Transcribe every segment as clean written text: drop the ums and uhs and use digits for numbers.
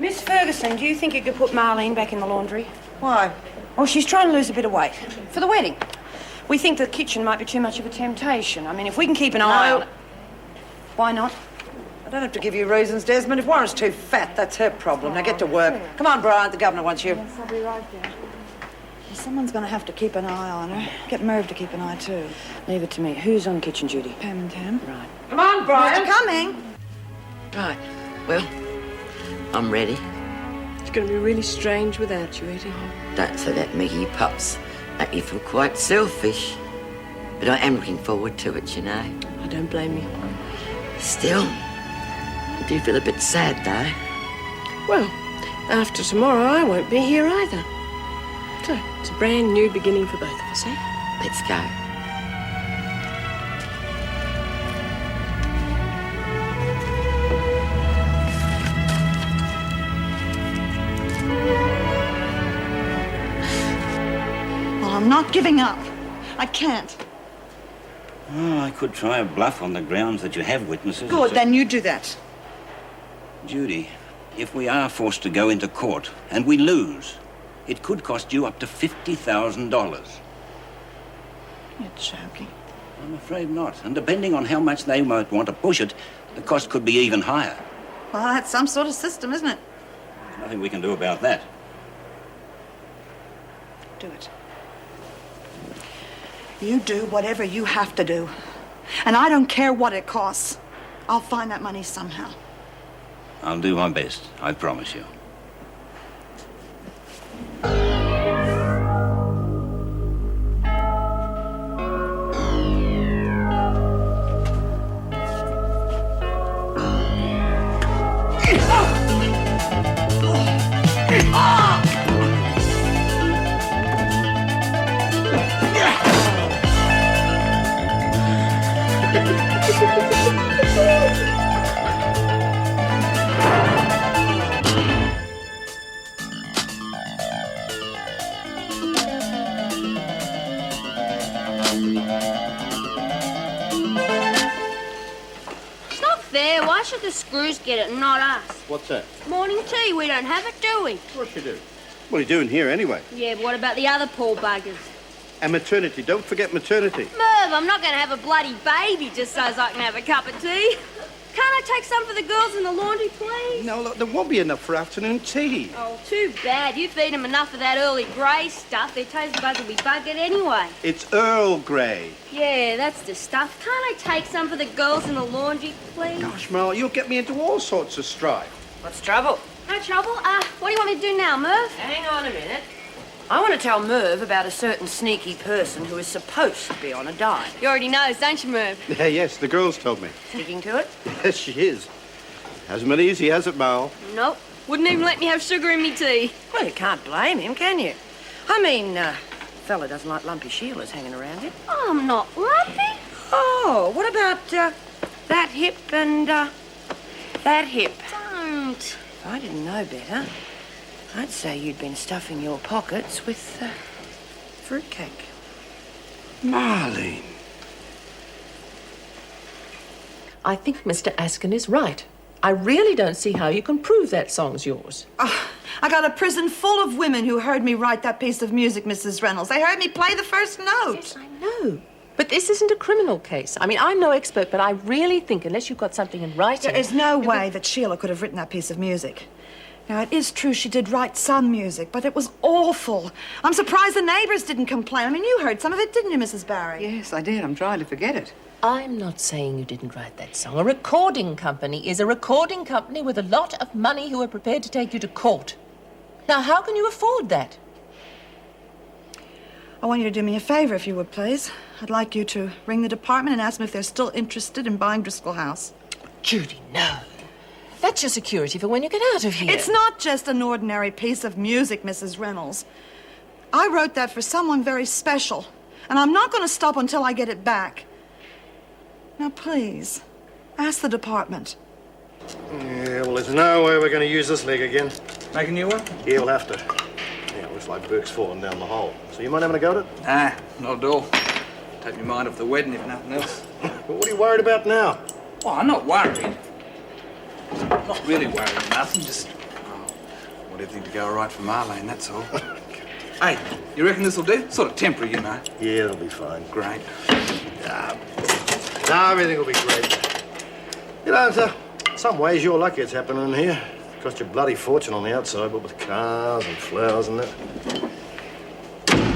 Miss Ferguson, do you think you could put Marlene back in the laundry? Why? Well, she's trying to lose a bit of weight. For the wedding. We think the kitchen might be too much of a temptation. I mean, if we can keep an eye on it... Why not? I don't have to give you reasons, Desmond. If Warren's too fat, that's her problem. Now get to work. Come on, Bryant, the governor wants you. Yes, I'll be right there. Someone's going to have to keep an eye on her. Get Merv to keep an eye, too. Leave it to me. Who's on kitchen duty? Pam and Tam. Right. Come on, Bryant. You're coming. Right. Well, I'm ready. It's going to be really strange without you, Eddie. Don't say that, Maggie, you pups. Make you feel quite selfish. But I am looking forward to it, you know. I don't blame you. Still, I do feel a bit sad, though. Well, after tomorrow, I won't be here either. So, it's a brand new beginning for both of us, eh? Let's go. Well, I'm not giving up. I can't. Oh, I could try a bluff on the grounds that you have witnesses. Good, then you do that. Judy, if we are forced to go into court and we lose, it could cost you up to $50,000. You're joking. I'm afraid not. And depending on how much they might want to push it, the cost could be even higher. Well, that's some sort of system, isn't it? There's nothing we can do about that. Do it. You do whatever you have to do. And I don't care what it costs. I'll find that money somehow. I'll do my best, I promise you. Why should the screws get it and not us? What's that? Morning tea, we don't have it, do we? Of course you do. What are you doing here anyway? Yeah, but what about the other poor buggers? And maternity. Don't forget maternity. Merv, I'm not going to have a bloody baby just so as I can have a cup of tea. Can't I take some for the girls in the laundry, please? No, look, there won't be enough for afternoon tea. Oh, too bad. You feed them enough of that early grey stuff, their taste buds will be buggered anyway. It's Earl Grey. Yeah, that's the stuff. Can't I take some for the girls in the laundry, please? Gosh, Marl, you'll get me into all sorts of strife. What's the trouble? No trouble. What do you want me to do now, Merv? Hang on a minute. I want to tell Merv about a certain sneaky person who is supposed to be on a diet. You already knows, don't you, Merv? Yeah, yes, the girls told me. Sticking to it? Yes, she is. Hasn't been easy, has it, Marl? Nope. Wouldn't even let me have sugar in me tea. Well, you can't blame him, can you? I mean, fella doesn't like lumpy Sheilas hanging around him. Oh, I'm not lumpy. Oh, what about that hip and that hip? Don't. If I didn't know better, I'd say you'd been stuffing your pockets with fruitcake. Marlene. I think Mr. Askin is right. I really don't see how you can prove that song's yours. I got a prison full of women who heard me write that piece of music, Mrs. Reynolds. They heard me play the first note. Yes, I know. But this isn't a criminal case. I mean, I'm no expert, but I really think unless you've got something in writing... There is no way that Sheila could have written that piece of music. Now, it is true she did write some music, but it was awful. I'm surprised the neighbors didn't complain. I mean, you heard some of it, didn't you, Mrs. Barry? Yes, I did. I'm trying to forget it. I'm not saying you didn't write that song. A recording company is a recording company with a lot of money who are prepared to take you to court. Now, how can you afford that? I want you to do me a favor, if you would, please. I'd like you to ring the department and ask them if they're still interested in buying Driscoll House. Judy, no. That's your security for when you get out of here. It's not just an ordinary piece of music, Mrs. Reynolds. I wrote that for someone very special, and I'm not going to stop until I get it back. Now, please, ask the department. Yeah, well, there's no way we're going to use this leg again. Make a new one? Yeah, we'll have to. Yeah, looks like Burke's fallen down the hole. So you mind having a go at it? Nah, not at all. Take my mind off the wedding, if nothing else. Well, what are you worried about now? Oh, I'm not worried. Not really worried, nothing. Just Want everything to go all right for Marlene, that's all. Hey, you reckon this'll do? Sort of temporary, you know. Yeah, it'll be fine. Great. No, everything will be great. You know, in some ways you're lucky it's happening here. Cost you a bloody fortune on the outside, but with cars and flowers and that.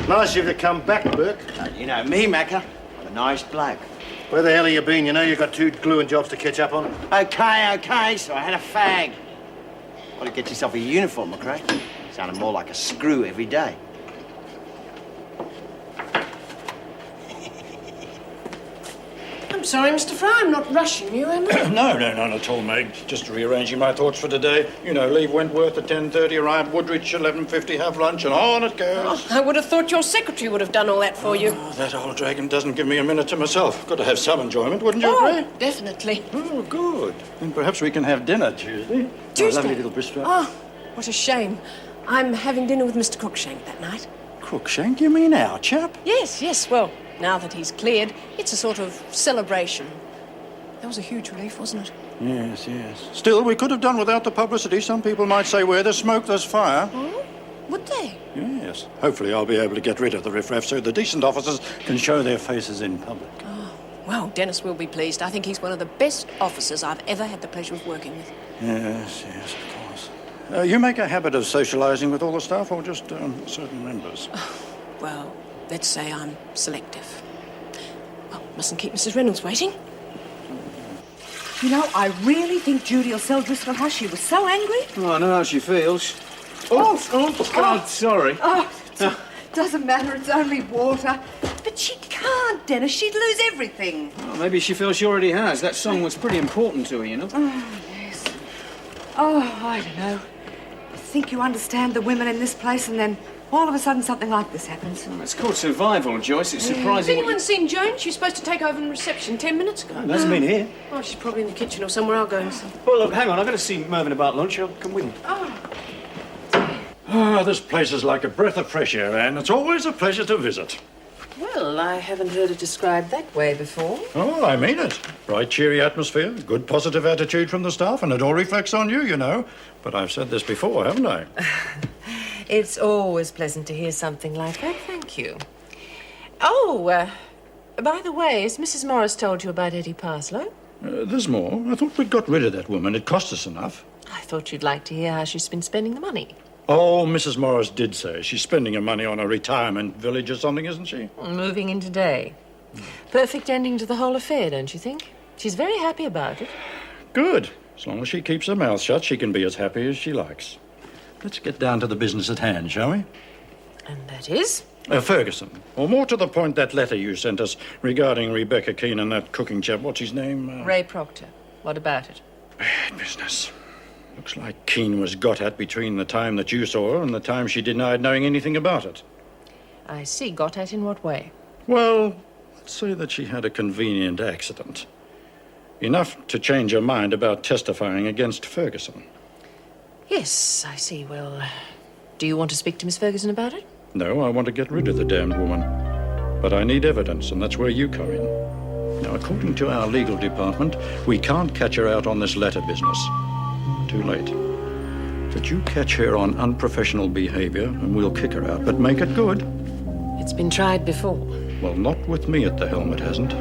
Nice of you to come back, Burke. You know me, Macrae. I'm a nice bloke. Where the hell have you been? You know you've got 2 gluing jobs to catch up on. Okay, so I had a fag. Ought to get yourself a uniform, Macrae. Sounded more like a screw every day. I'm sorry, Mr. Fry, I'm not rushing you, am I? No, not at all, Meg. Just rearranging my thoughts for today. You know, leave Wentworth at 10:30, arrive Woodridge 11:50, have lunch, and on it goes. I would have thought your secretary would have done all that for you. Oh, that old dragon doesn't give me a minute to myself. Got to have some enjoyment, wouldn't you, agree? Definitely. Oh, good. Then perhaps we can have dinner Tuesday. Tuesday? Oh, lovely little bistro. Oh, what a shame. I'm having dinner with Mr. Crookshank that night. Crookshank, you mean our chap? Yes, well, now that he's cleared, it's a sort of celebration. That was a huge relief, wasn't it? Yes. Still, we could have done without the publicity. Some people might say where there's smoke, there's fire. Oh, would they? Yes. Hopefully I'll be able to get rid of the riffraff so the decent officers can show their faces in public. Oh, well, Dennis will be pleased. I think he's one of the best officers I've ever had the pleasure of working with. Yes, of course. You make a habit of socialising with all the staff or just certain members? Well, let's say I'm selective. Well, mustn't keep Mrs. Reynolds waiting. You know, I really think Judy will sell Driscoll Hush. She was so angry. Oh, I know how she feels. God, sorry. Oh, doesn't matter. It's only water. But she can't, Dennis. She'd lose everything. Well, maybe she feels she already has. That song was pretty important to her, you know. Oh, yes. Oh, I don't know. You think you understand the women in this place, and then all of a sudden something like this happens. Well, it's called survival, Joyce. It's Has surprising. anyone seen Joan? She was supposed to take over in reception 10 minutes ago. She hasn't been here. Oh, she's probably in the kitchen or somewhere. I'll go and see. Well, look, hang on. I've got to see Mervyn about lunch. I'll come with you. Oh, this place is like a breath of fresh air, Anne. It's always a pleasure to visit. Well, I haven't heard it described that way before. Oh, I mean it. Bright, cheery atmosphere, good positive attitude from the staff, and it all reflects on you, you know. But I've said this before, haven't I? It's always pleasant to hear something like that. Thank you. Oh, by the way, has Mrs. Morris told you about Eddie Parslow? There's more. I thought we'd got rid of that woman. It cost us enough. I thought you'd like to hear how she's been spending the money. Oh, Mrs. Morris did say she's spending her money on a retirement village or something, isn't she? Moving in today. Perfect ending to the whole affair, don't you think? She's very happy about it. Good. As long as she keeps her mouth shut, she can be as happy as she likes. Let's get down to the business at hand, shall we? And that is? Ferguson. Or more to the point, that letter you sent us regarding Rebecca Keane and that cooking chap. What's his name? Ray Proctor. What about it? Bad business. Looks like Keane was got at between the time that you saw her and the time she denied knowing anything about it. I see. Got at in what way? Well, let's say that she had a convenient accident. Enough to change her mind about testifying against Ferguson. Yes, I see. Well, do you want to speak to Miss Ferguson about it? No, I want to get rid of the damned woman. But I need evidence, and that's where you come in. Now, according to our legal department, we can't catch her out on this letter business. Too late. But you catch her on unprofessional behavior, and we'll kick her out, but make it good. It's been tried before. Well, not with me at the helm, it hasn't.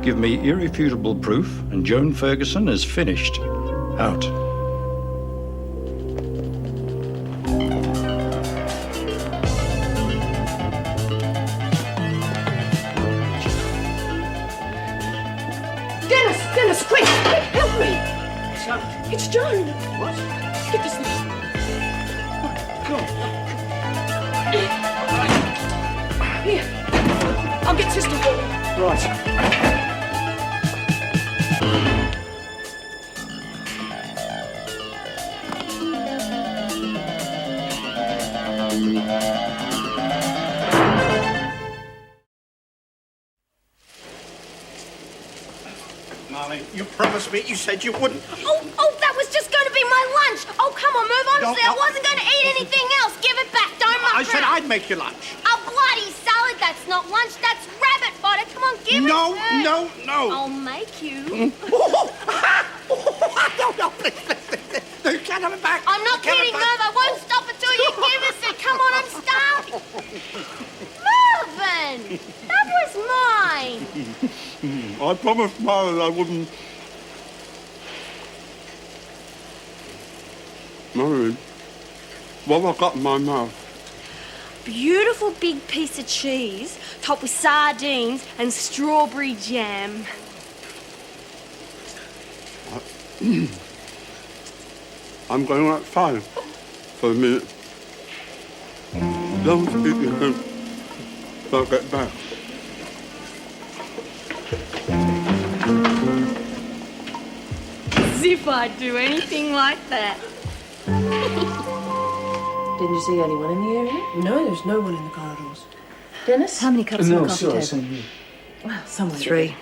Give me irrefutable proof, and Joan Ferguson is finished. Out. Dennis, quick, help me. It's Joan. What? Get this thing. Go on. Here. I'll get Sister. Right. Marlene, you promised me. You said you wouldn't. Oh, that was just going to be my lunch. Oh, come on, move on. No, Honestly, no. I wasn't going to eat anything else. Give it back. Don't muck I said around. I'd make you lunch. A bloody salad. That's not lunch. That's rabbit fodder. Come on, give it back. No. I'll make you. No, please. You can't have it back. I'm not You can't have kidding, it back. Merv. I won't stop I promised Myra I wouldn't. Marlene, what have I got in my mouth? Beautiful big piece of cheese, topped with sardines and strawberry jam. I'm going outside for a minute. Don't speak to him. I'll get back. As if I'd do anything like that. Didn't you see anyone in the area? No, there's no one in the corridors. Dennis? How many cups of of coffee coffee table? table? Well, someone 3.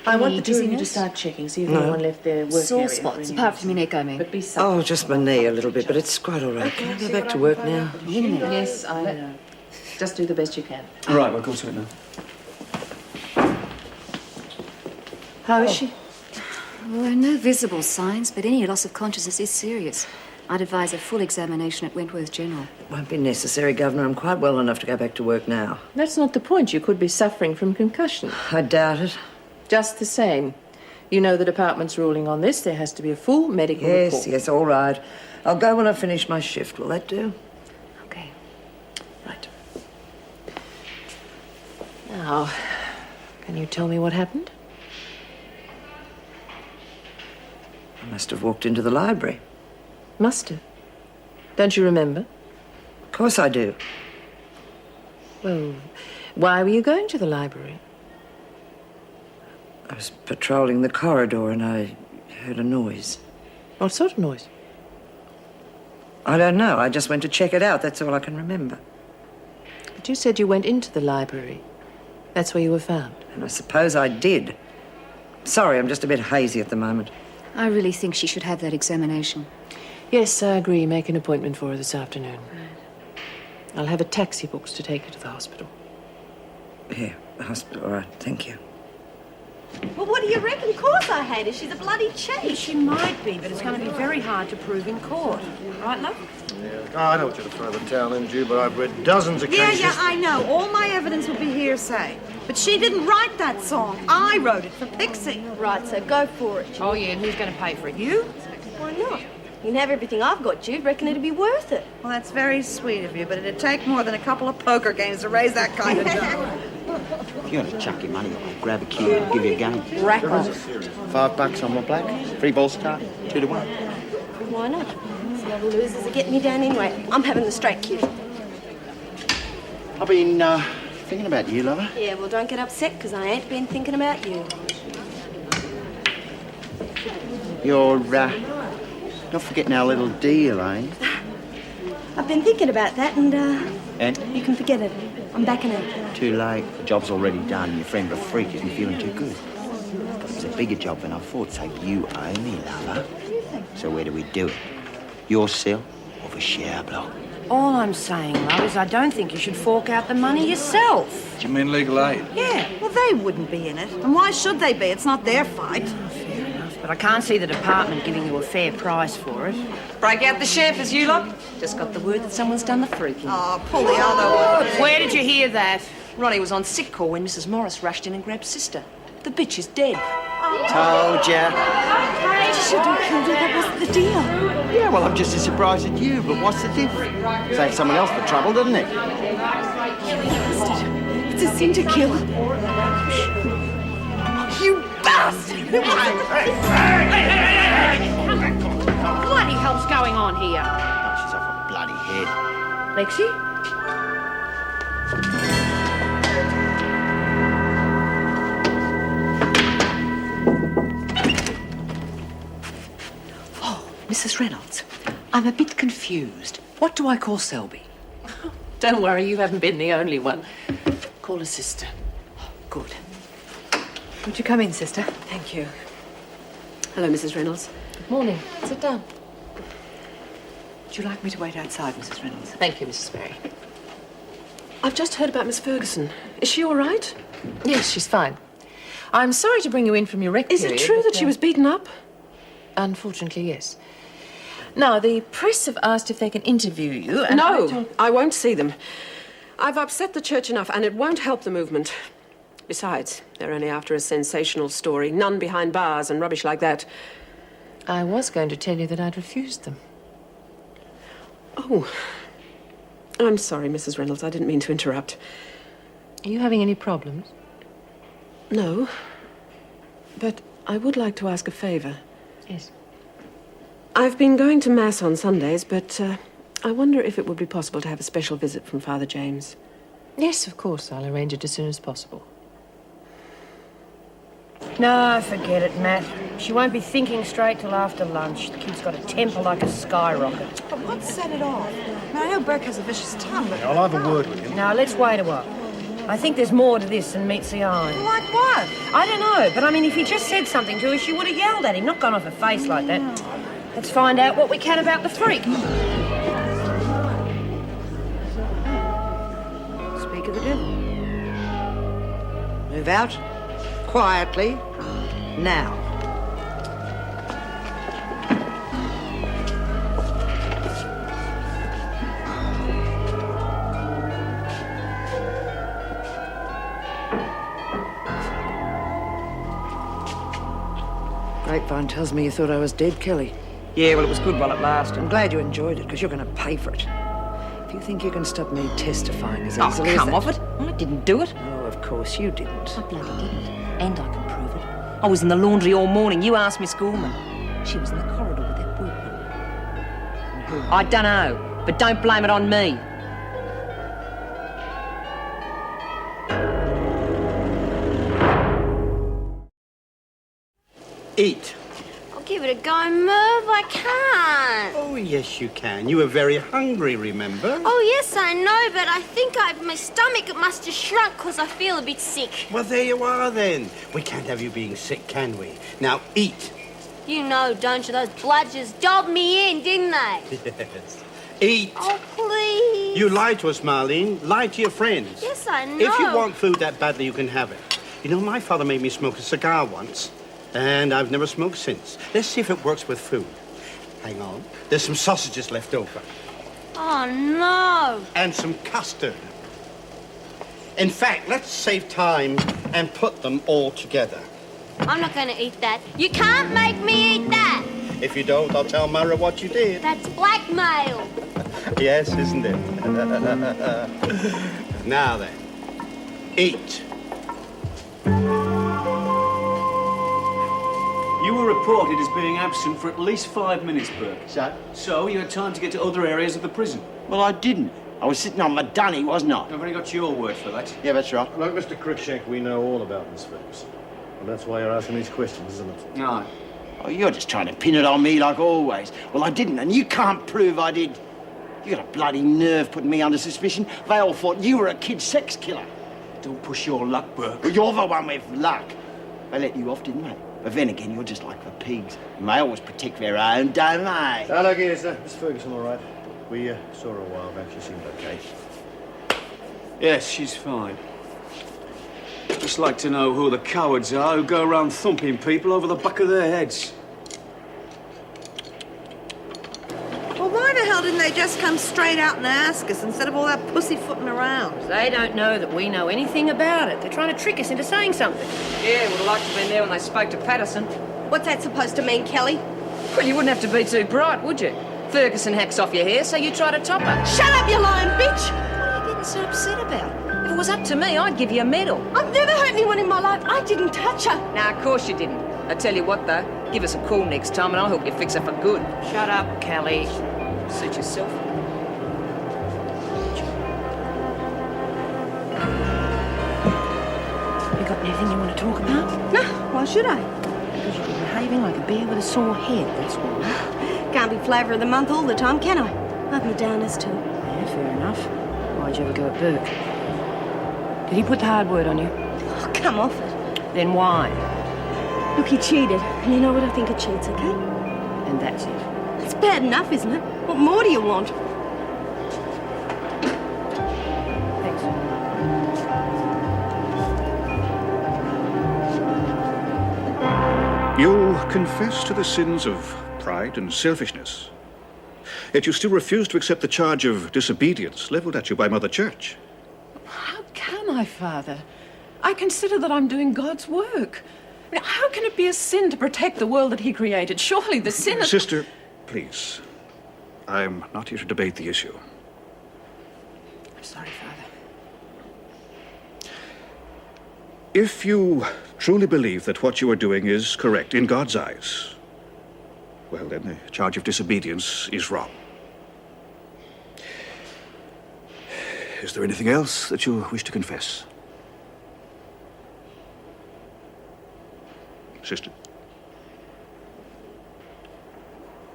I want the two of you to Yes. start checking, see if No. anyone left their work Sore area. spots, for any apart from reason. your neck, I mean. But be supple. Oh, just my knee a little bit, but it's quite all right. Can I go back to work now? Yes, I know. Just do the best you can. Right, we'll go to it now. How is she? Well, there are no visible signs, but any loss of consciousness is serious. I'd advise a full examination at Wentworth General. Won't be necessary, Governor. I'm quite well enough to go back to work now. That's not the point. You could be suffering from concussion. I doubt it. Just the same. You know the department's ruling on this. There has to be a full medical report. Yes, all right. I'll go when I finish my shift. Will that do? Okay. Right. Now, can you tell me what happened? I must have walked into the library. Must have. Don't you remember? Of course I do. Well, why were you going to the library? I was patrolling the corridor and I heard a noise. What sort of noise? I don't know. I just went to check it out. That's all I can remember. But you said you went into the library. That's where you were found. And I suppose I did. Sorry, I'm just a bit hazy at the moment. I really think she should have that examination. Yes, I agree. Make an appointment for her this afternoon. I'll have a taxi booked to take her to the hospital. Yeah, the hospital. All right, thank you. Well, what do you reckon? Of course I hate her. She's a bloody cheat. She might be, but it's going to be very hard to prove in court. Right, love? Oh, I don't want you to throw the towel in, Jude, but I've read dozens of cases. Yeah, I know. All my evidence will be hearsay. But she didn't write that song. I wrote it for Pixie. Right, so go for it. Oh, yeah, and who's going to pay for it? You? Why not? You can have everything I've got, Jude. Reckon it'd be worth it. Well, that's very sweet of you, but it'd take more than a couple of poker games to raise that kind of dough. If you want to chuck your money, I'll grab a cue and give you a game. Rack on. $5 on my black. Free ball start. 2 to 1. Why not? Some other losers are getting me down anyway. I'm having the straight kid. I've been thinking about you, lover. Yeah, well, don't get upset, because I ain't been thinking about you. You're not forgetting our little deal, eh? I've been thinking about that, and And you can forget it. I'm backing it. too late. The job's already done. Your friend of a freak isn't feeling too good. But it's a bigger job than I thought, so you owe me, lover. So where do we do it? Your cell or the share block? All I'm saying, love, is I don't think you should fork out the money yourself. Do you mean legal aid? Yeah. Well, they wouldn't be in it. And why should they be? It's not their fight. Fair enough, but I can't see the department giving you a fair price for it. Break out the champers, you lot. Just got the word that someone's done the freaking. Oh, pull the other one. Where did you hear that? Ronnie was on sick call when Mrs. Morris rushed in and grabbed Sister. The bitch is dead. Told ya. You should have killed her. That wasn't the deal. Yeah, well, I'm just as surprised as you, but what's the difference? Saves someone else the trouble, doesn't it? It's a sin to kill. You bastard! What bloody hell's going on here? Oh, she's off her bloody head. Lexie? Mrs. Reynolds, I'm a bit confused. What do I call Selby? Don't worry, you haven't been the only one. Call her sister. Good. Would you come in, sister? Thank you. Hello, Mrs. Reynolds. Good morning. Sit down. Would you like me to wait outside, Mrs. Reynolds? Thank you, Mrs. Mary. I've just heard about Miss Ferguson. Is she all right? Yes, she's fine. I'm sorry to bring you in from your rec Is period, it true but, that she was beaten up? Unfortunately, yes. Now, the press have asked if they can interview you, and No, I won't see them. I've upset the church enough, and it won't help the movement. Besides, they're only after a sensational story. None behind bars and rubbish like that. I was going to tell you that I'd refused them. Oh. I'm sorry, Mrs. Reynolds. I didn't mean to interrupt. Are you having any problems? No. But I would like to ask a favour. Yes. I've been going to Mass on Sundays, but I wonder if it would be possible to have a special visit from Father James. Yes, of course. I'll arrange it as soon as possible. No, forget it, Matt. She won't be thinking straight till after lunch. The kid's got a temper like a skyrocket. But what set it off? Now, I know Burke has a vicious tongue, but... I'll have a word with him. Now, let's wait a while. I think there's more to this than meets the eye. Like what? I don't know, but I mean, if he just said something to her, she would have yelled at him, not gone off her face like that. Let's find out what we can about the freak. Speak of the devil. Move out. Quietly. Now. Grapevine tells me you thought I was dead, Kelly. Yeah, well, it was good while it lasted. I'm glad you enjoyed it, because you're going to pay for it. If you think you can stop me testifying as Oh, easily as come that... off it. I didn't do it. Oh, of course you didn't. I bloody didn't. And I can prove it. I was in the laundry all morning. You asked Miss Gorman. She was in the corridor with that workman. I don't know, but don't blame it on me. Eat. I'll give it a go, Merv. I can't. Oh, yes, you can. You were very hungry, remember? Oh, yes, I know, but I think my stomach must have shrunk because I feel a bit sick. Well, there you are, then. We can't have you being sick, can we? Now, eat. You know, don't you? Those bludgers dobbed me in, didn't they? Yes. Eat. Oh, please. You lied to us, Marlene. Lied to your friends. Yes, I know. If you want food that badly, you can have it. You know, my father made me smoke a cigar once, and I've never smoked since. Let's see if it works with food. Hang on. There's some sausages left over. Oh, no. And some custard. In fact, let's save time and put them all together. I'm not going to eat that. You can't make me eat that. If you don't, I'll tell Myra what you did. That's blackmail. Yes, isn't it? Now then, eat. You were reported as being absent for at least 5 minutes, Burke. So you had time to get to other areas of the prison. Well, I didn't. I was sitting on my dunny, wasn't I? I've only got your word for that. Yeah, that's right. Look, Mr. Cruikshank, we know all about Miss Ferguson. And that's why you're asking these questions, isn't it? No. Oh, you're just trying to pin it on me like always. Well, I didn't, and you can't prove I did. You got a bloody nerve putting me under suspicion. They all thought you were a kid sex killer. Don't push your luck, Burke. Well, you're the one with luck. They let you off, didn't they? But then again, you're just like the pigs. And they always protect their own, don't they? Hello, again, sir. Miss Ferguson, all right? We saw her a while back. She seemed okay. Yes, she's fine. Just like to know who the cowards are who go around thumping people over the back of their heads. Well, why the hell didn't they just come straight out and ask us instead of all that pussyfooting around? They don't know that we know anything about it. They're trying to trick us into saying something. Yeah, would have liked to have been there when they spoke to Patterson. What's that supposed to mean, Kelly? Well, you wouldn't have to be too bright, would you? Ferguson hacks off your hair, so you try to top her. Shut up, you lying bitch! What are you getting so upset about? If it was up to me, I'd give you a medal. I've never hurt anyone in my life. I didn't touch her. Nah, of course you didn't. I tell you what, though, give us a call next time and I'll help you fix her for good. Shut up, Kelly. Suit yourself. You got anything you want to talk about? No, why should I? Because you've been behaving like a bear with a sore head, that's why. Can't be flavour of the month all the time, can I? I've my downers too. Yeah, fair enough. Why'd you ever go at Burke? Did he put the hard word on you? Oh, come off it. Then why? Look, he cheated, and you know what I think of cheats, okay? And that's it. It's bad enough, isn't it? What more do you want? Thanks. You confess to the sins of pride and selfishness. Yet you still refuse to accept the charge of disobedience levelled at you by Mother Church. How can I, Father? I consider that I'm doing God's work. I mean, how can it be a sin to protect the world that he created? Surely the sin is... Sister, please. I'm not here to debate the issue. I'm sorry, Father. If you truly believe that what you are doing is correct in God's eyes, well, then the charge of disobedience is wrong. Is there anything else that you wish to confess? Sister?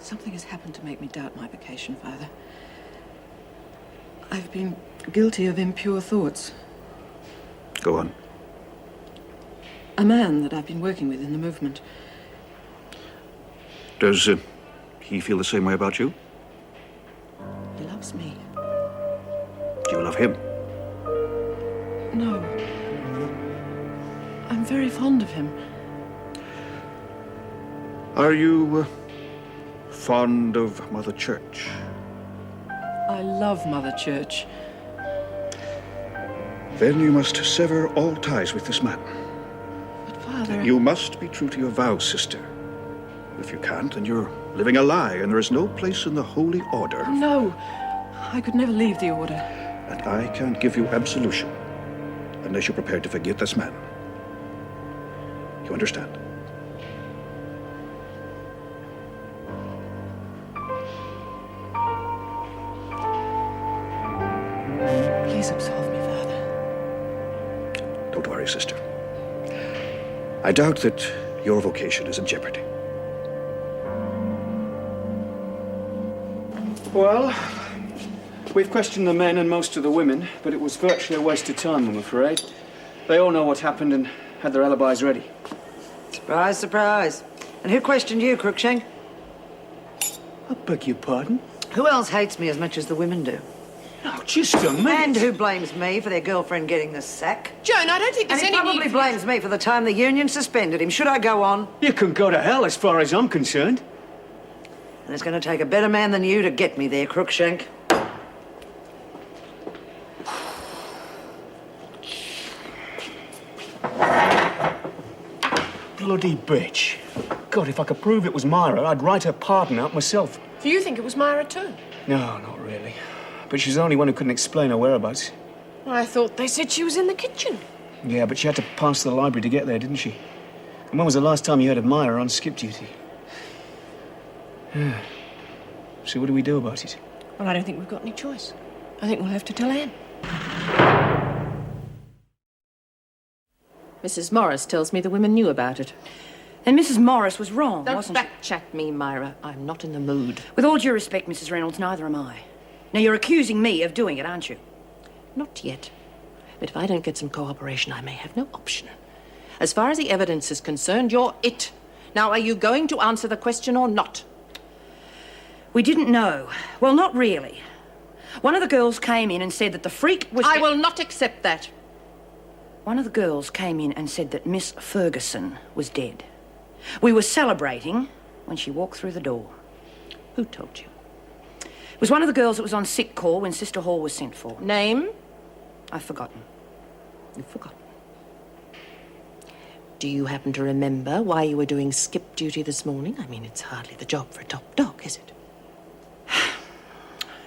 Something has happened to make me doubt my vocation, Father. I've been guilty of impure thoughts. Go on. A man that I've been working with in the movement. Does he feel the same way about you? He loves me. Do you love him? No. I'm very fond of him. Are you fond of Mother Church? I love Mother Church. Then you must sever all ties with this man. But, Father... You must be true to your vows, sister. If you can't, then you're living a lie, and there is no place in the Holy Order. No. I could never leave the Order. And I can't give you absolution unless you're prepared to forgive this man. You understand? Please absolve me, Father. Don't worry, sister. I doubt that your vocation is in jeopardy. Well, we've questioned the men and most of the women, but it was virtually a waste of time, I'm afraid. They all know what happened and had their alibis ready. Surprise, surprise. And who questioned you, Crookshank? I beg your pardon? Who else hates me as much as the women do? No, just a minute. And who blames me for their girlfriend getting the sack? Joan, I don't think there's and any he probably blames me for the time the union suspended him. Should I go on? You can go to hell as far as I'm concerned. And it's going to take a better man than you to get me there, Crookshank. Bloody bitch. God, if I could prove it was Myra, I'd write her pardon out myself. Do you think it was Myra too? No, not really. But she's the only one who couldn't explain her whereabouts. I thought they said she was in the kitchen. Yeah, but she had to pass the library to get there, didn't she? And when was the last time you heard of Myra on skip duty? Yeah. So what do we do about it? Well, I don't think we've got any choice. I think we'll have to tell Anne. Mrs. Morris tells me the women knew about it. Then Mrs. Morris was wrong, wasn't she? Don't backchat me, Myra. I'm not in the mood. With all due respect, Mrs. Reynolds, neither am I. Now, you're accusing me of doing it, aren't you? Not yet. But if I don't get some cooperation, I may have no option. As far as the evidence is concerned, you're it. Now, are you going to answer the question or not? We didn't know. Well, not really. One of the girls came in and said that the freak was... I will not accept that. One of the girls came in and said that Miss Ferguson was dead. We were celebrating when she walked through the door. Who told you? It was one of the girls that was on sick call when Sister Hall was sent for. Name? I've forgotten. You've forgotten. Do you happen to remember why you were doing skip duty this morning? I mean, it's hardly the job for a top dog, is it?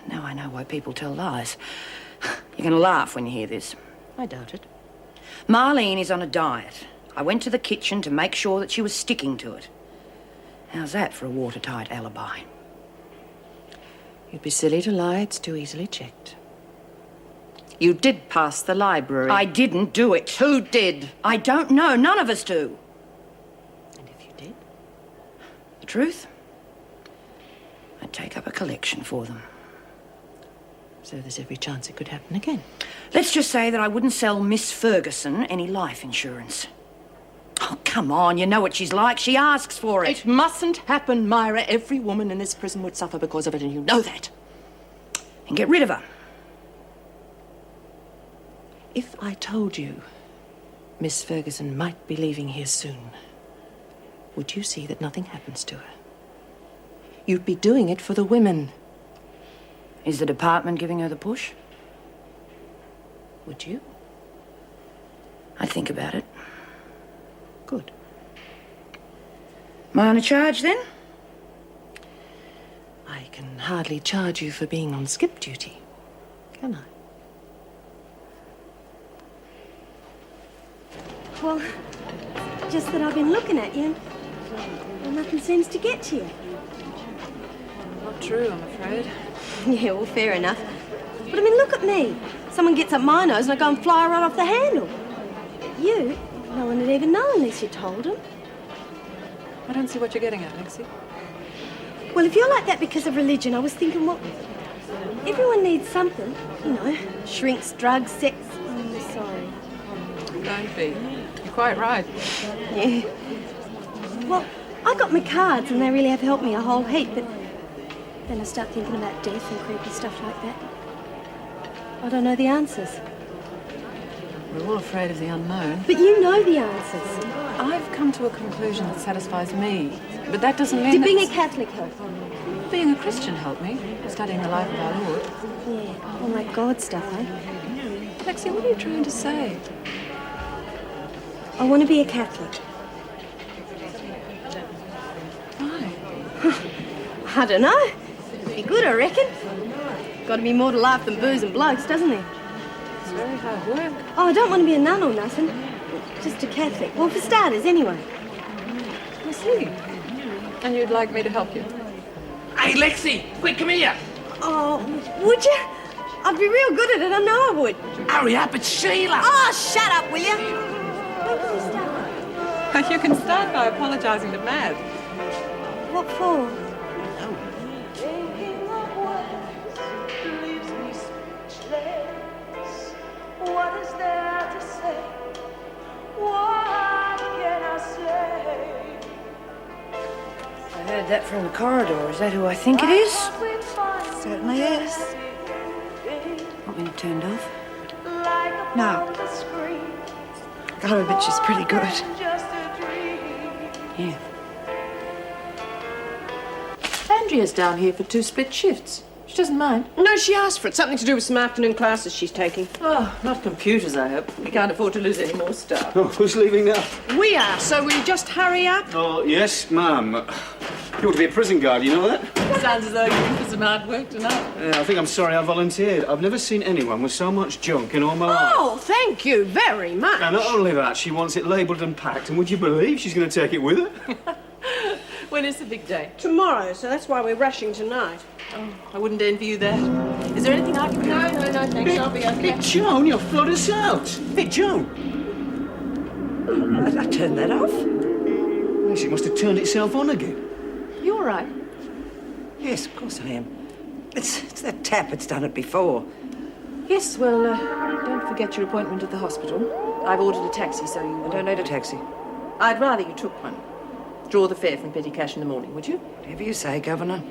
Now I know why people tell lies. You're going to laugh when you hear this. I doubt it. Marlene is on a diet. I went to the kitchen to make sure that she was sticking to it. How's that for a watertight alibi? You'd be silly to lie. It's too easily checked. You did pass the library. I didn't do it. Who did? I don't know. None of us do. And if you did? The truth? I'd take up a collection for them. So there's every chance it could happen again. Let's just say that I wouldn't sell Miss Ferguson any life insurance. Oh, come on, you know what she's like. She asks for it. It mustn't happen, Myra. Every woman in this prison would suffer because of it, and you know that. And get rid of her. If I told you Miss Ferguson might be leaving here soon, would you see that nothing happens to her? You'd be doing it for the women. Is the department giving her the push? Would you? I'd think about it. Good. Am I on a charge, then? I can hardly charge you for being on skip duty, can I? Well, just that I've been looking at you and nothing seems to get to you. Not true, I'm afraid. Yeah, well, fair enough. But I mean, look at me. Someone gets up my nose and I go and fly right off the handle. You, no one would even know unless you told them. I don't see what you're getting at, Lexie. Well, if you're like that because of religion, I was thinking, well, everyone needs something, you know, shrinks, drugs, sex. I'm sorry. Don't be. You're quite right. Yeah. Well, I got my cards and they really have helped me a whole heap, but then I start thinking about death and creepy stuff like that. I don't know the answers. We're all afraid of the unknown. But you know the answers. I've come to a conclusion that satisfies me, but that doesn't mean Did that being a Catholic help? being a Christian helped me, studying the life of our Lord. Yeah, all that God stuff, eh? Lexie, what are you trying to say? I want to be a Catholic. Why? I don't know. Be good, I reckon. Got to be more to life than booze and blokes, doesn't there? It's very hard work. Oh, I don't want to be a nun or nothing. Just a Catholic. Well, for starters, anyway. I see. And you'd like me to help you? Hey, Lexie, quick, come here. Oh, would you? I'd be real good at it, I know I would. Hurry up, it's Sheila. Oh, shut up, will you? When can we start? You can start by apologising to Mad. What for? What is there to say? What can I say? I heard that from the corridor. Is that who I think it is? Certainly is. Want me to turn it off? No. Gotta admit, she's pretty good. Yeah. Andrea's down here for 2 split shifts. She doesn't mind. No, she asked for it. Something to do with some afternoon classes she's taking. Oh, not computers, I hope. We can't afford to lose any more staff. Oh, who's leaving now? We are, so will you just hurry up? Oh, yes, ma'am. You ought to be a prison guard, you know that? Sounds as though you're in for some hard work tonight. I think I'm sorry I volunteered. I've never seen anyone with so much junk in all my life. Oh, thank you very much. And not only that, she wants it labelled and packed, and would you believe she's going to take it with her? When is the big day? Tomorrow, so that's why we're rushing tonight. Oh, I wouldn't envy you that. Is there anything I can do? No, thanks. I'll be okay. Hey, Joan, you'll flood us out. Hey, Joan. I turned that off. Yes, it must have turned itself on again. You all right? Yes, of course I am. It's that tap. It's done it before. Yes, well, don't forget your appointment at the hospital. I've ordered a taxi, so you... I don't need a taxi. I'd rather you took one. Draw the fare from petty cash in the morning, would you? Whatever you say, Governor.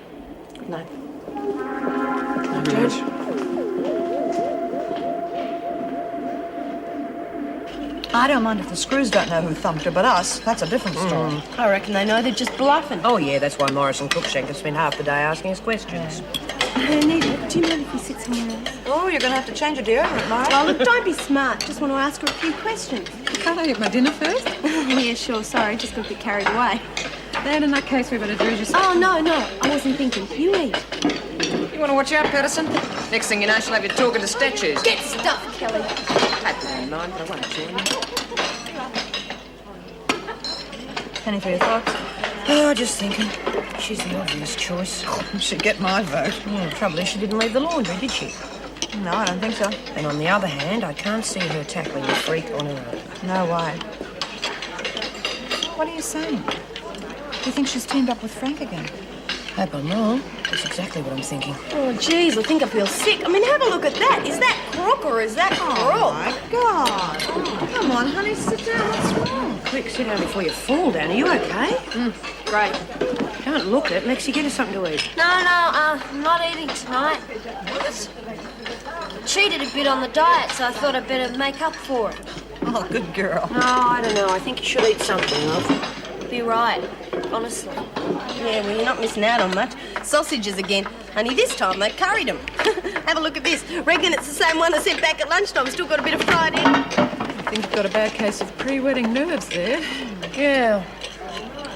Good night. George. I don't mind if the screws don't know who thumped her, but us, that's a different story. I reckon they know they're just bluffing. Oh, yeah, that's why Morris and Cruikshank spent half the day asking us questions. Anita, do you mind if we sit somewhere else? Oh, you're going to have to change your deodorant, Myra. Oh, look, don't be smart. Just want to ask her a few questions. Can't I eat my dinner first? Yeah, sure. Sorry, just got a bit carried away. Then in that case, we better do as you say. Oh, no, I wasn't thinking. You eat. You want to watch out, Patterson? Next thing you know, she'll have you talking to statues. Get stuffed, Kelly. I don't mind, but I won't join you. Any for your thoughts? Oh, just thinking. She's the obvious choice. She'd get my vote. The trouble is she didn't leave the laundry, did she? No, I don't think so. And on the other hand, I can't see her tackling the freak on her own. No way. What are you saying? Do you think she's teamed up with Frank again? Hope I'm wrong. That's exactly what I'm thinking. Oh, jeez, I think I feel sick. I mean, have a look at that. Is that crook or is that crook? Oh, my God. Oh, come on, honey, sit down. What's wrong? Quick, sit down before you fall down. Are you okay? Great. Don't look it. Lexie, get us something to eat. No, I'm not eating tonight. Cheated a bit on the diet, so I thought I'd better make up for it. Oh, good girl. No, I don't know. I think you should eat something, love. Be right, honestly. Yeah, well, you're not missing out on much. Sausages again. Only this time they curried them. Have a look at this. Reckon it's the same one I sent back at lunchtime. Still got a bit of fried in. I think you've got a bad case of pre-wedding nerves there. Yeah.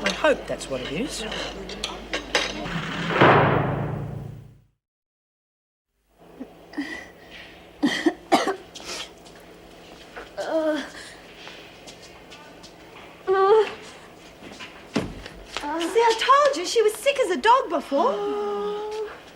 I hope that's what it is. See, I told you she was sick as a dog before.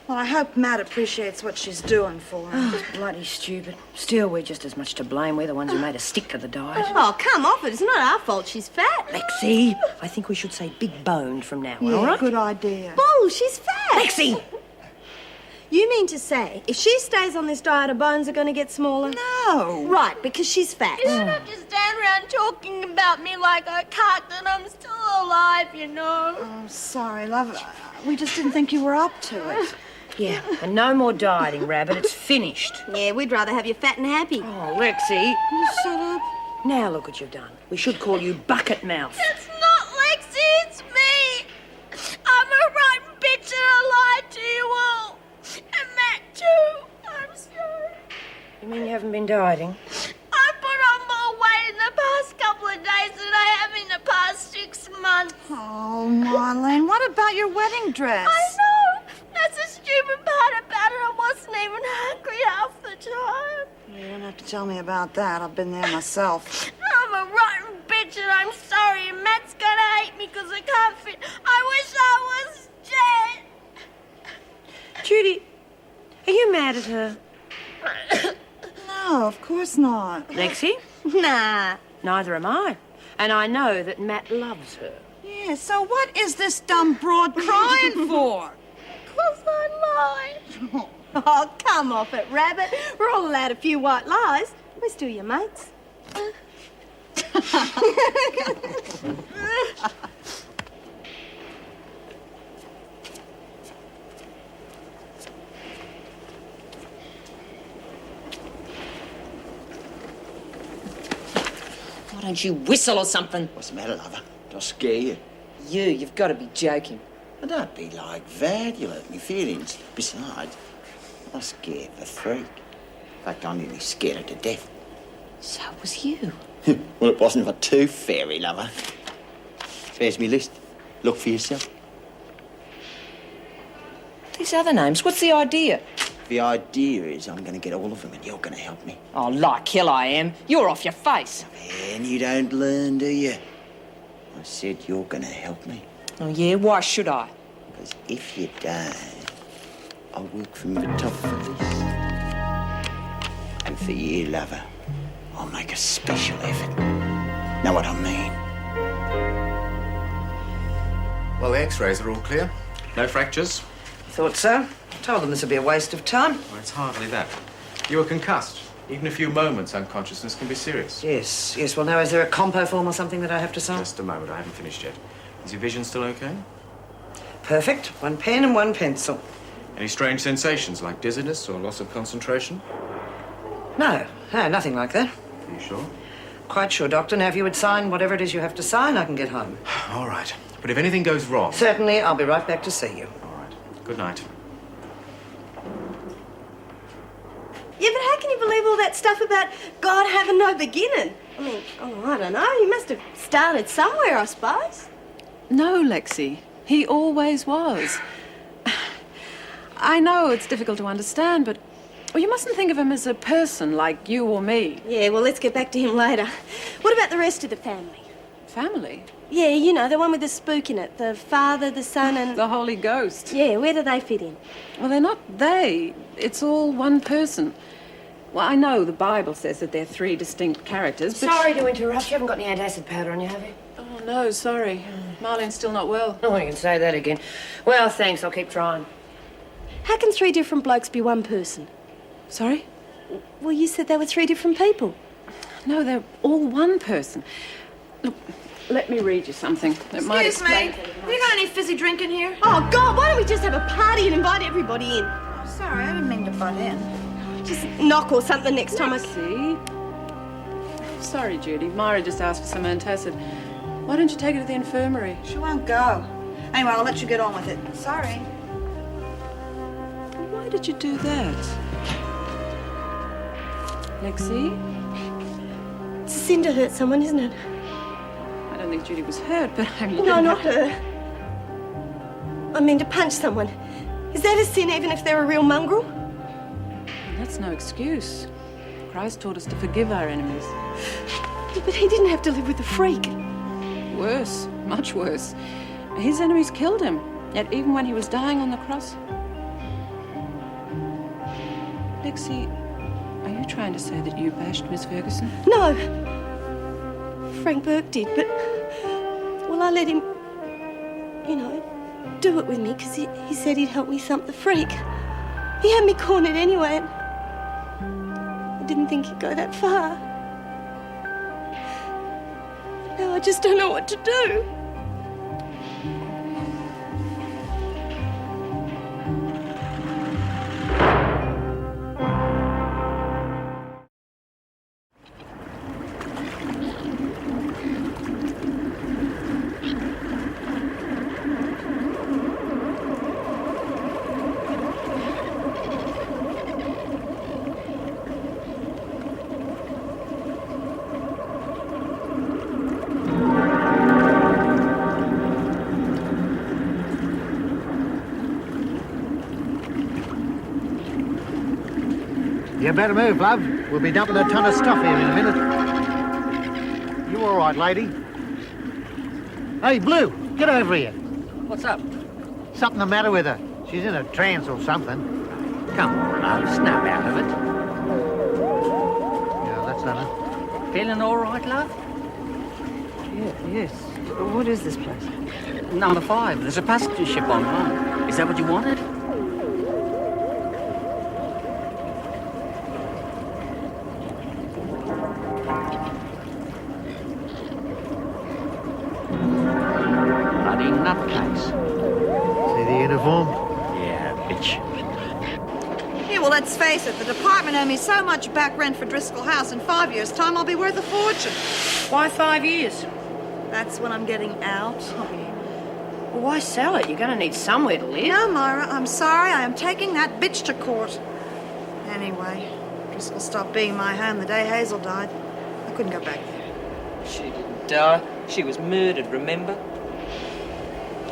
Well, I hope Matt appreciates what she's doing for her. It's bloody stupid. Still, we're just as much to blame. We're the ones who made her stick to the diet. Oh, come off it. It's not our fault she's fat. Lexie, I think we should say big-boned from now on, Yeah, all right? good idea. Bull, she's fat. Lexie! You mean to say, if she stays on this diet, her bones are going to get smaller? No. Right, because she's fat. You don't have to stand around talking about me like a cock and I'm still alive, you know. Oh, sorry, love. We just didn't think you were up to it. Yeah, and no more dieting, Rabbit. It's finished. Yeah, we'd rather have you fat and happy. Oh, Lexie. You shut up. Now look what you've done. We should call you Bucket Mouth. It's not Lexie, it's me. I'm a rotten bitch and I lied to you all. And Matt too. I'm sorry. You mean you haven't been dieting? I put on more weight in the past couple of days than I have in the past 6 months. Oh, Marlene, what about your wedding dress? I know. That's the stupid part about it. I wasn't even hungry half the time. You don't have to tell me about that. I've been there myself. I'm a rotten bitch and I'm sorry. And Matt's gonna hate me because I can't fit. I wish I was dead. Judy, are you mad at her? No, of course not. Lexie? Nah. Neither am I. And I know that Matt loves her. Yeah, so what is this dumb broad crying for? Because I lied. Oh, come off it, Rabbit. We're all allowed a few white lies. We're still your mates. Why don't you whistle or something? What's the matter, lover? Do I scare you? You've got to be joking. Well, don't be like that. You'll hurt my feelings. Besides, I'm scared of a freak. In fact, I'm nearly scared her to death. So was you. Well, it wasn't for two fairy, lover. There's me list. Look for yourself. These other names, what's the idea? The idea is I'm going to get all of them and you're going to help me. Oh, like hell I am. You're off your face. And you don't learn, do you? I said you're going to help me. Oh, yeah? Why should I? Because if you don't, I'll work from the top of the list. And for you, lover, I'll make a special effort. Know what I mean? Well, the x-rays are all clear. No fractures. Thought so. Told them this would be a waste of time. Well, it's hardly that. You were concussed. Even a few moments unconsciousness can be serious. Yes, yes. Well, now, is there a compo form or something that I have to sign? Just a moment, I haven't finished yet. Is your vision still okay? Perfect. One pen and one pencil. Any strange sensations like dizziness or loss of concentration? No, nothing like that. Are you sure? Quite sure, Doctor. Now, if you would sign whatever it is you have to sign, I can get home. All right. But if anything goes wrong... Certainly, I'll be right back to see you. All right. Good night. Yeah, but how can you believe all that stuff about God having no beginning? I mean, I don't know. He must have started somewhere, I suppose. No, Lexie. He always was. I know it's difficult to understand, but you mustn't think of him as a person like you or me. Yeah, well, let's get back to him later. What about the rest of the family? Family? Yeah, you know, the one with the spook in it. The Father, the Son, and... The Holy Ghost. Yeah, where do they fit in? Well, they're not they. It's all one person. Well, I know the Bible says that they're three distinct characters, but... Sorry to interrupt. You haven't got any antacid powder on you, have you? Oh, no, sorry. Marlene's still not well. Oh, you can say that again. Well, thanks. I'll keep trying. How can three different blokes be one person? Sorry? Well, you said they were three different people. No, they're all one person. Look, let me read you something. It might Excuse me. explain... Have you got any fizzy drink in here? Oh, God, why don't we just have a party and invite everybody in? Oh, sorry, I didn't mean to butt in. Just knock or something next time. See? Sorry, Judy. Myra just asked for some antacid. Why don't you take her to the infirmary? She won't go. Anyway, I'll let you get on with it. Sorry. Why did you do that? Lexie? It's a sin to hurt someone, isn't it? I don't think Judy was hurt, but I mean... No, not her. I mean to punch someone. Is that a sin even if they're a real mongrel? That's no excuse. Christ taught us to forgive our enemies. But he didn't have to live with a freak. Worse, much worse. His enemies killed him, yet even when he was dying on the cross... Lexie, are you trying to say that you bashed Miss Ferguson? No. Frank Burke did, but... Well, I let him, you know, do it with me because he said he'd help me thump the freak. He had me cornered anyway, and I didn't think he'd go that far. Now I just don't know what to do. You better move, love. We'll be dumping a ton of stuff here in a minute. You all right, lady? Hey, Blue, get over here. What's up? Something the matter with her. She's in a trance or something. Come on, love, snap out of it. Yeah, that's done it. Feeling all right, love? Yes. What is this place? Number 5. There's a passenger ship on board. Is that what you wanted? See the uniform? Yeah, bitch. Yeah, well, let's face it, the department owe me so much back rent for Driscoll House. In 5 years' time, I'll be worth a fortune. Why 5 years? That's when I'm getting out. Well, why sell it? You're going to need somewhere to live. No, Myra, I'm sorry. I am taking that bitch to court. Anyway, Driscoll stopped being my home the day Hazel died. I couldn't go back there. She didn't die. She was murdered, remember?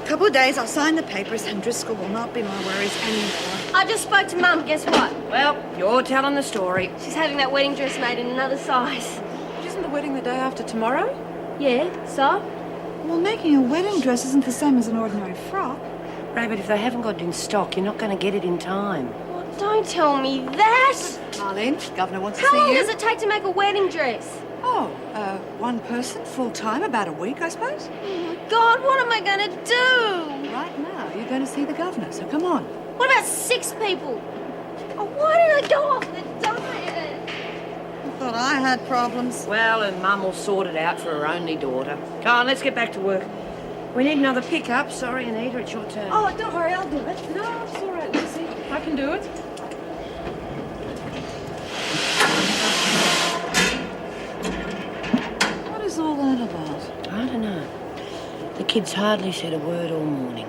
Couple of days, I'll sign the papers, and Driscoll will not be my worries anymore. I just spoke to Mum. Guess what? Well, you're telling the story. She's having that wedding dress made in another size. Isn't the wedding the day after tomorrow? Yeah, so? Well, making a wedding dress isn't the same as an ordinary frock. Ray, but if they haven't got it in stock, you're not going to get it in time. Well, don't tell me that. Marlene, Governor wants to How see long you. does it take to make a wedding dress? Oh, one person, full-time, about a week, I suppose. Oh, my God, what am I going to do? Right now, you're going to see the governor, so come on. What about 6 people? Oh, why did I go off the diet? I thought I had problems. Well, her mum will sort it out for her only daughter. Come on, let's get back to work. We need another pickup. Sorry, Anita, it's your turn. Oh, don't worry, I'll do it. No, it's all right, Lucy. I can do it. What is all that about? I don't know. The kid's hardly said a word all morning.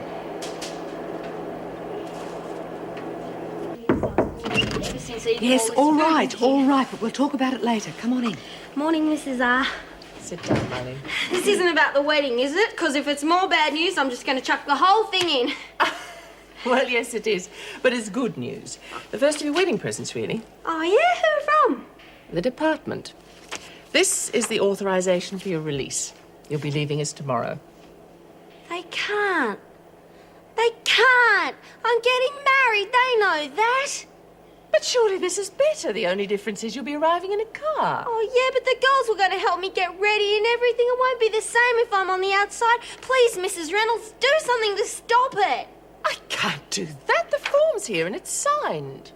Yes, all right, but we'll talk about it later. Come on in. Morning, Mrs. R. Sit down, Marlene. This isn't about the wedding, is it? Because if it's more bad news, I'm just going to chuck the whole thing in. Well, yes, it is. But it's good news. The first of your wedding presents, really. Oh, yeah? Who from? The department. This is the authorization for your release. You'll be leaving us tomorrow. They can't. They can't. I'm getting married. They know that. But surely this is better. The only difference is you'll be arriving in a car. Oh, yeah, but the girls were going to help me get ready and everything. It won't be the same if I'm on the outside. Please, Mrs. Reynolds, do something to stop it. I can't do that. The form's here and it's signed.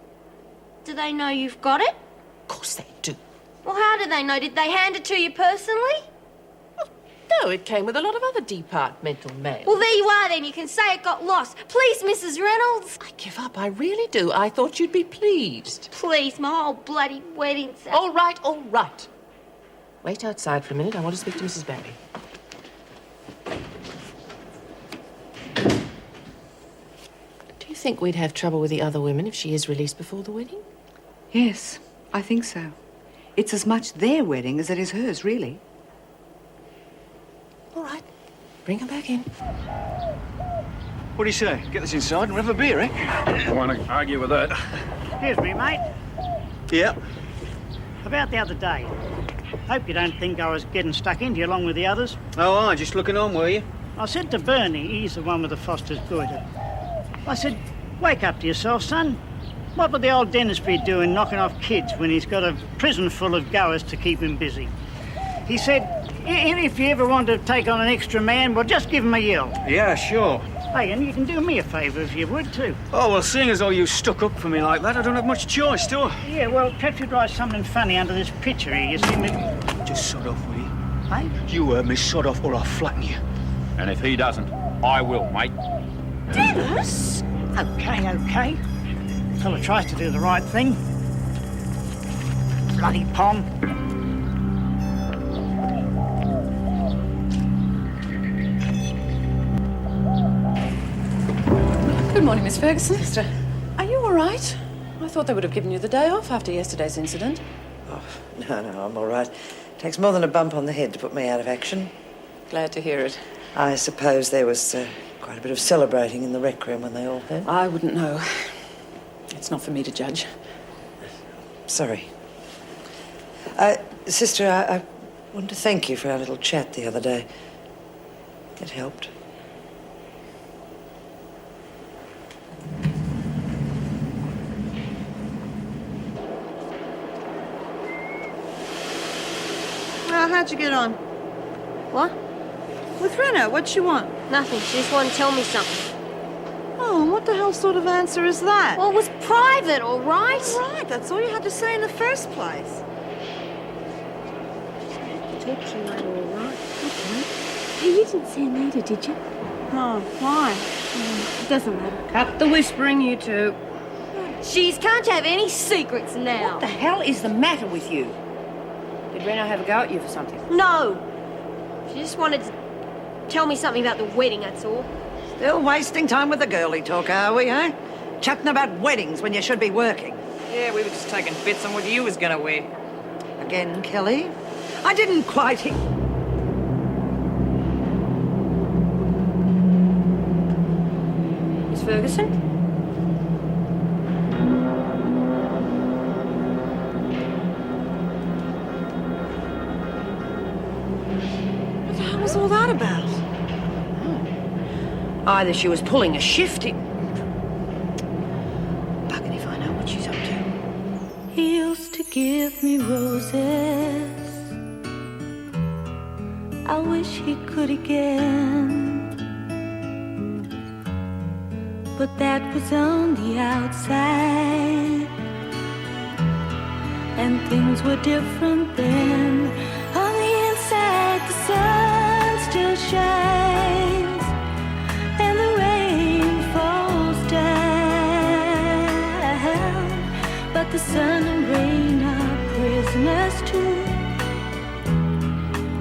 Do they know you've got it? Of course they do. Well, how do they know? Did they hand it to you personally? No, it came with a lot of other departmental mail. Well, there you are then. You can say it got lost. Please, Mrs. Reynolds. I give up. I really do. I thought you'd be pleased. Please, my whole bloody wedding's out. All right, all right. Wait outside for a minute. I want to speak to Mrs. Barry. Do you think we'd have trouble with the other women if she is released before the wedding? Yes, I think so. It's as much their wedding as it is hers, really. All right. Bring her back in. What do you say? Get this inside and have a beer, eh? I don't want to argue with that. Excuse me, mate. Yeah. About the other day. Hope you don't think I was getting stuck into you along with the others. Oh, just looking on, were you? I said to Bernie, he's the one with the Foster's goiter. I said, wake up to yourself, son. What would the old dentist be doing knocking off kids when he's got a prison full of goers to keep him busy? He said, if you ever want to take on an extra man, well, just give him a yell. Yeah, sure. Hey, and you can do me a favour if you would, too. Oh, well, seeing as though you stuck up for me like that, I don't have much choice, do I? Yeah, well, perhaps you'd write something funny under this picture here. You see me... Just sod off, will you? Hey? You heard me, sod off or I'll flatten you. And if he doesn't, I will, mate. Dennis? Okay. Fella tries to do the right thing. Bloody pom. Good morning, Miss Ferguson. Sister. Are you all right? I thought they would have given you the day off after yesterday's incident. Oh, no, I'm all right. Takes more than a bump on the head to put me out of action. Glad to hear it. I suppose there was quite a bit of celebrating in the rec room when they all met. I wouldn't know. It's not for me to judge. Sorry. Sister, I want to thank you for our little chat the other day. It helped. Well, how'd you get on? What? With Rena, what'd she want? Nothing. She just wanted to tell me something. Oh, and what the hell sort of answer is that? Well, it was private, all right? All right, that's all you had to say in the first place. Talk to you later, all right? Okay. Hey, you didn't see Anita, did you? Oh, why? It doesn't matter. Cut the whispering, you two. She's can't have any secrets now. What the hell is the matter with you? Did Reno have a go at you for something? No. She just wanted to tell me something about the wedding, that's all. Still wasting time with the girly talk, are we, eh? Chatting about weddings when you should be working. Yeah, we were just taking bits on what you was gonna wear. Again, Kelly? I didn't quite hear... Miss Ferguson? What the hell was all that about? Either she was pulling a shifty... Bugging if I know what she's up to. He used to give me roses. I wish he could again. But that was on the outside, and things were different then. On the inside, the sun still shines, and the rain falls down. But the sun and rain are prisoners too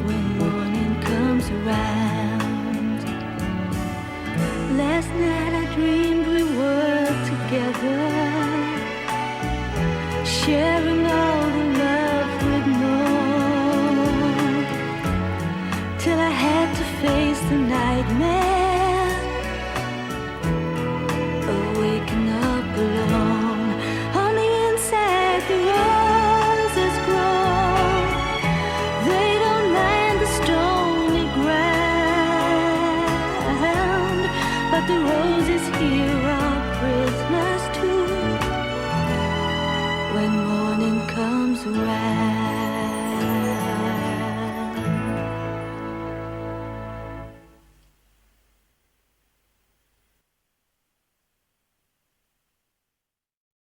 when morning comes around. Last night I dreamed we were together, sharing all the love we'd known, till I had to face the nightmare of waking up alone. On the inside the roses grow, they don't mind the stony ground, but the roses here are prisoners too when morning comes around.